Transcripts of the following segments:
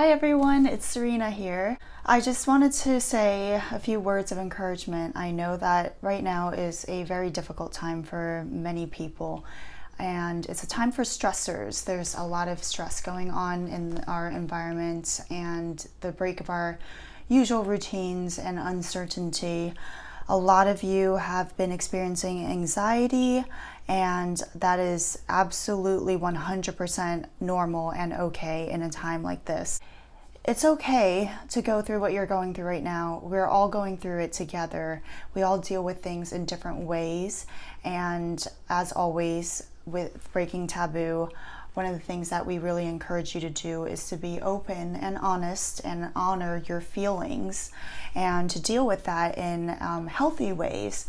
Hi everyone, it's Serena here. I just wanted to say a few words of encouragement. I know that right now is a very difficult time for many people, and it's a time for stressors. There's a lot of stress going on in our environment and the break of our usual routines and uncertainty. A lot of you have been experiencing anxiety, and that is absolutely 100% normal and okay in a time like this. It's okay to go through what you're going through right now. We're all going through it together. We all deal with things in different ways, and as always with breaking taboo, one of the things that we really encourage you to do is to be open and honest and honor your feelings and to deal with that in healthy ways.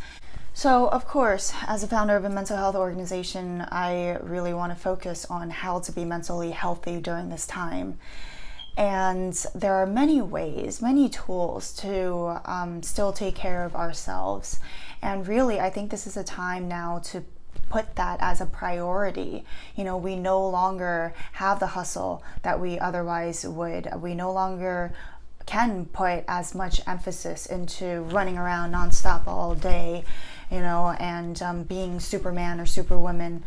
So, of course, as a founder of a mental health organization, I really want to focus on how to be mentally healthy during this time. And there are many ways, many tools to still take care of ourselves. And really, I think this is a time now to put that as a priority. You know, we no longer have the hustle that we otherwise would. We no longer can put as much emphasis into running around nonstop all day, you know, and being Superman or Superwoman.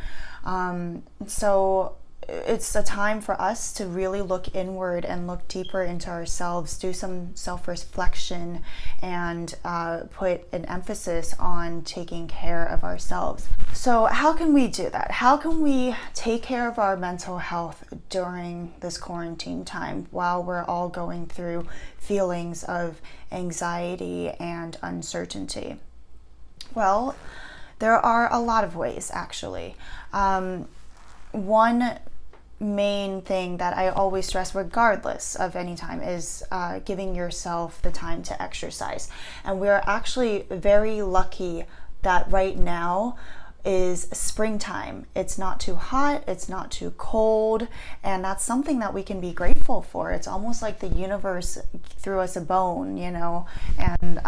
So it's a time for us to really look inward and look deeper into ourselves, do some self-reflection, and put an emphasis on taking care of ourselves. So how can we do that? How can we take care of our mental health during this quarantine time while we're all going through feelings of anxiety and uncertainty? Well, there are a lot of ways, actually. One main thing that I always stress, regardless of any time, is giving yourself the time to exercise. And we're actually very lucky that right now is springtime. It's not too hot, it's not too cold, and that's something that we can be grateful for. It's almost like the universe threw us a bone, you know, and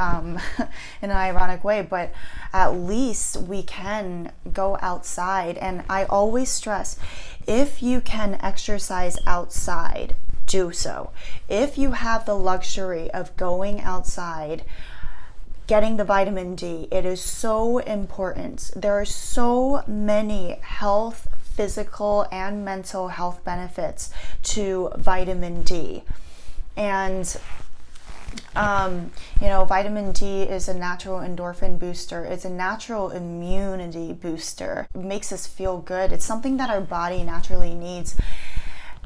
in an ironic way, but at least we can go outside. And I always stress, if you can exercise outside, do so. If you have the luxury of going outside, getting the vitamin D, it is so important. There are so many health, physical, and mental health benefits to vitamin D. And you know, vitamin D is a natural endorphin booster. It's a natural immunity booster. It makes us feel good. It's something that our body naturally needs.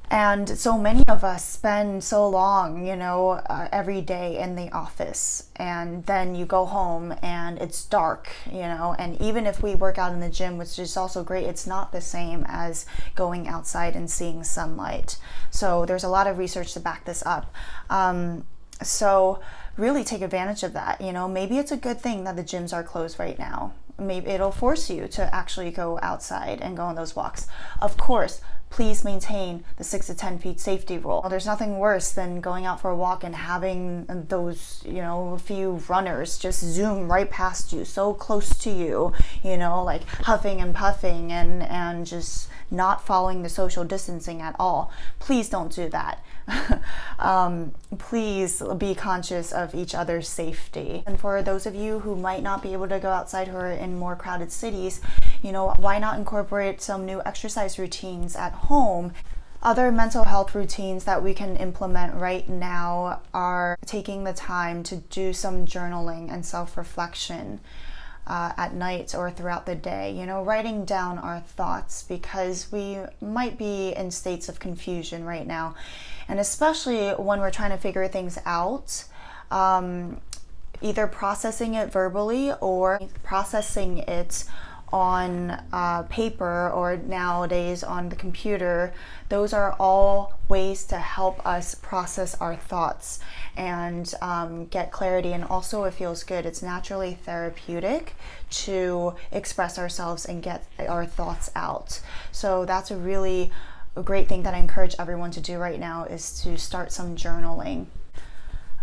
And so many of us spend so long, you know, every day in the office, and then you go home and it's dark, you know, and even if we work out in the gym, which is also great, it's not the same as going outside and seeing sunlight. So there's a lot of research to back this up. So really take advantage of that. You know, maybe it's a good thing that the gyms are closed right now. Maybe it'll force you to actually go outside and go on those walks. Of course, please maintain the 6 to 10 feet safety rule. There's nothing worse than going out for a walk and having those, you know, few runners just zoom right past you, so close to you, you know, like huffing and puffing and just not following the social distancing at all. Please don't do that. Please be conscious of each other's safety. And for those of you who might not be able to go outside, who are in more crowded cities, you know, why not incorporate some new exercise routines at home? Other mental health routines that we can implement right now are taking the time to do some journaling and self-reflection at night or throughout the day, you know, writing down our thoughts, because we might be in states of confusion right now. And especially when we're trying to figure things out, either processing it verbally or processing it on paper or nowadays on the computer, those are all ways to help us process our thoughts and get clarity. And also it feels good. It's naturally therapeutic to express ourselves and get our thoughts out. So that's a really great thing that I encourage everyone to do right now, is to start some journaling.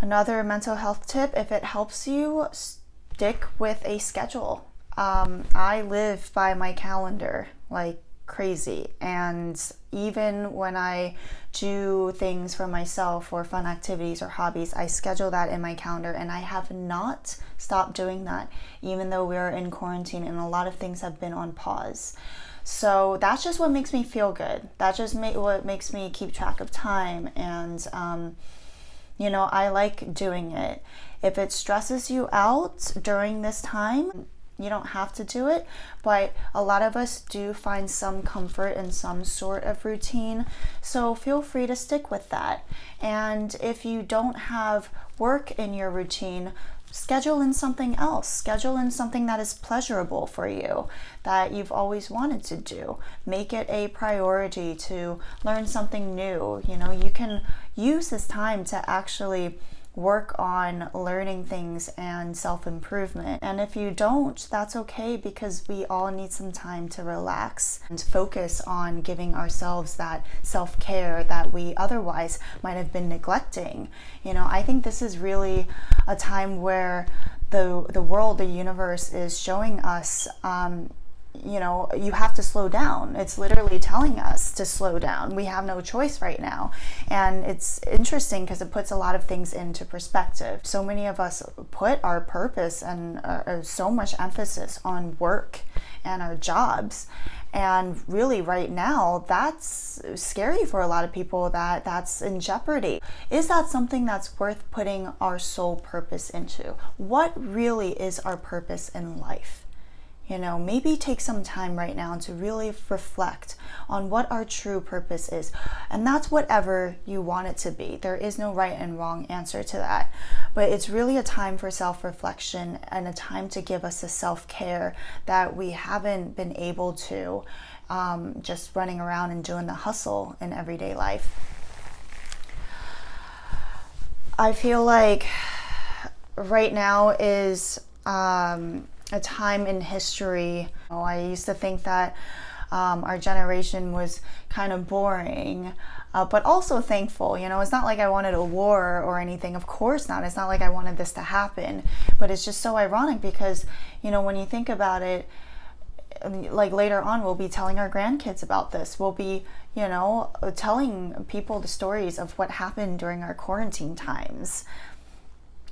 Another mental health tip, if it helps you, stick with a schedule. I live by my calendar like crazy. And even when I do things for myself or fun activities or hobbies, I schedule that in my calendar, and I have not stopped doing that, even though we're in quarantine and a lot of things have been on pause. So that's just what makes me feel good. That's just what makes me keep track of time. And, I like doing it. If it stresses you out during this time, you don't have to do it, but a lot of us do find some comfort in some sort of routine. So feel free to stick with that. And if you don't have work in your routine, schedule in something else. Schedule in something that is pleasurable for you, that you've always wanted to do. Make it a priority to learn something new. You can use this time to actually work on learning things and self-improvement. And if you don't, that's okay, because we all need some time to relax and focus on giving ourselves that self-care that we otherwise might have been neglecting. I think this is really a time where the world, the universe is showing us you have to slow down. It's literally telling us to slow down. We have no choice right now. And it's interesting because it puts a lot of things into perspective. So many of us put our purpose and so much emphasis on work and our jobs. And really right now, that's scary for a lot of people, that's in jeopardy. Is that something that's worth putting our sole purpose into? What really is our purpose in life? Maybe take some time right now to really reflect on what our true purpose is. And that's whatever you want it to be. There is no right and wrong answer to that. But it's really a time for self-reflection and a time to give us a self-care that we haven't been able to, just running around and doing the hustle in everyday life. I feel like right now is a time in history. I used to think that our generation was kind of boring, but also thankful. It's not like I wanted a war or anything. Of course not. It's not like I wanted this to happen. But it's just so ironic because, when you think about it, like later on, we'll be telling our grandkids about this. We'll be, telling people the stories of what happened during our quarantine times.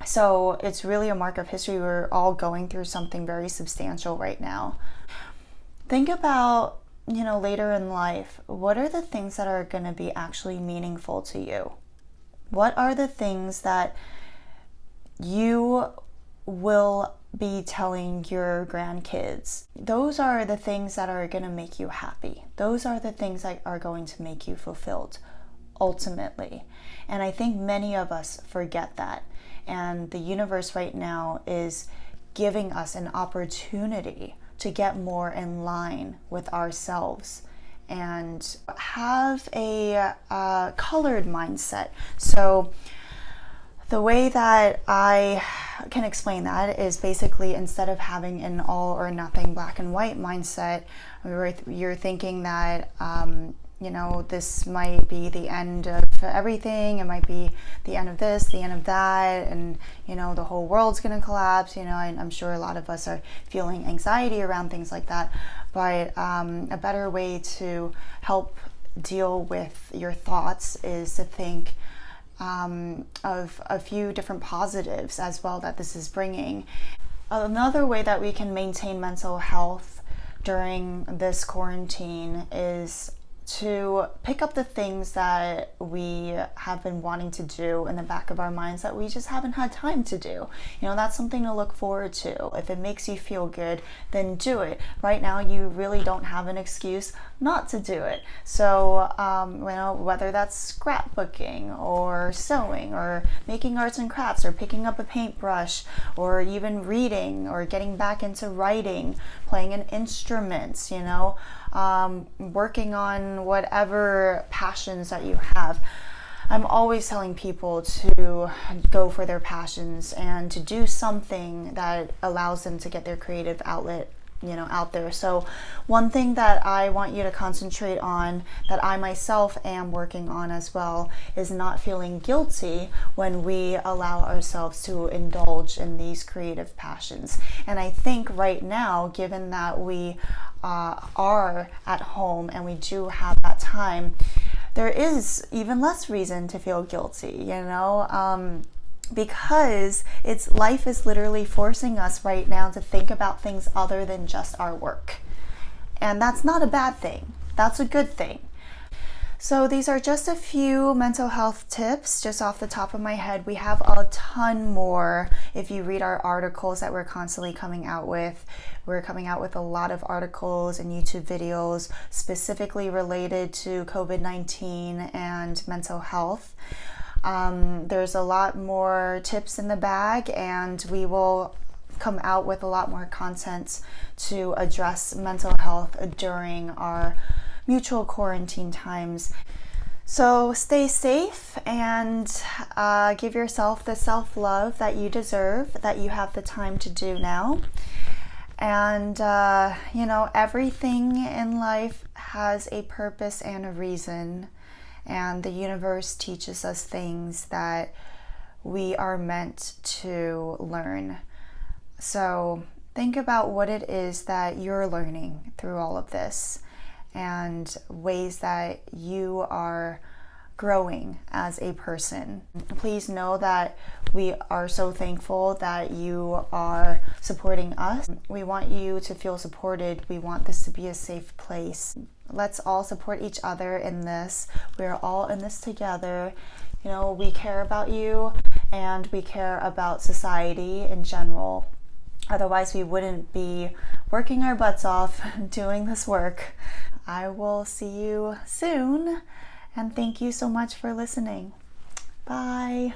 So it's really a mark of history. We're all going through something very substantial right now. Think about, later in life, what are the things that are going to be actually meaningful to you? What are the things that you will be telling your grandkids? Those are the things that are going to make you happy. Those are the things that are going to make you fulfilled, ultimately. And I think many of us forget that. And the universe right now is giving us an opportunity to get more in line with ourselves and have a colored mindset. So the way that I can explain that is basically, instead of having an all or nothing black and white mindset, where you're thinking that this might be the end of everything. It might be the end of this, the end of that, and, the whole world's going to collapse. I'm sure a lot of us are feeling anxiety around things like that. But a better way to help deal with your thoughts is to think of a few different positives as well that this is bringing. Another way that we can maintain mental health during this quarantine is to pick up the things that we have been wanting to do in the back of our minds that we just haven't had time to do. That's something to look forward to. If it makes you feel good, then do it. Right now, you really don't have an excuse not to do it. So, whether that's scrapbooking or sewing or making arts and crafts or picking up a paintbrush or even reading or getting back into writing, playing an instrument, working on whatever passions that you have. I'm always telling people to go for their passions and to do something that allows them to get their creative outlet out there. So one thing that I want you to concentrate on, that I myself am working on as well, is not feeling guilty when we allow ourselves to indulge in these creative passions. And I think right now, given that we are at home and we do have that time, there is even less reason to feel guilty, because life is literally forcing us right now to think about things other than just our work. And that's not a bad thing. That's a good thing. So these are just a few mental health tips just off the top of my head. We have a ton more if you read our articles that we're constantly coming out with. We're coming out with a lot of articles and YouTube videos specifically related to COVID-19 and mental health. There's a lot more tips in the bag, and we will come out with a lot more content to address mental health during our mutual quarantine times. So stay safe and give yourself the self-love that you deserve, that you have the time to do now. And, everything in life has a purpose and a reason. And the universe teaches us things that we are meant to learn. So think about what it is that you're learning through all of this, and ways that you are growing as a person. Please know that we are so thankful that you are supporting us. We want you to feel supported. We want this to be a safe place. Let's all support each other in this. We're all in this together. We care about you, and we care about society in general. Otherwise, we wouldn't be working our butts off doing this work. I will see you soon, and thank you so much for listening. Bye.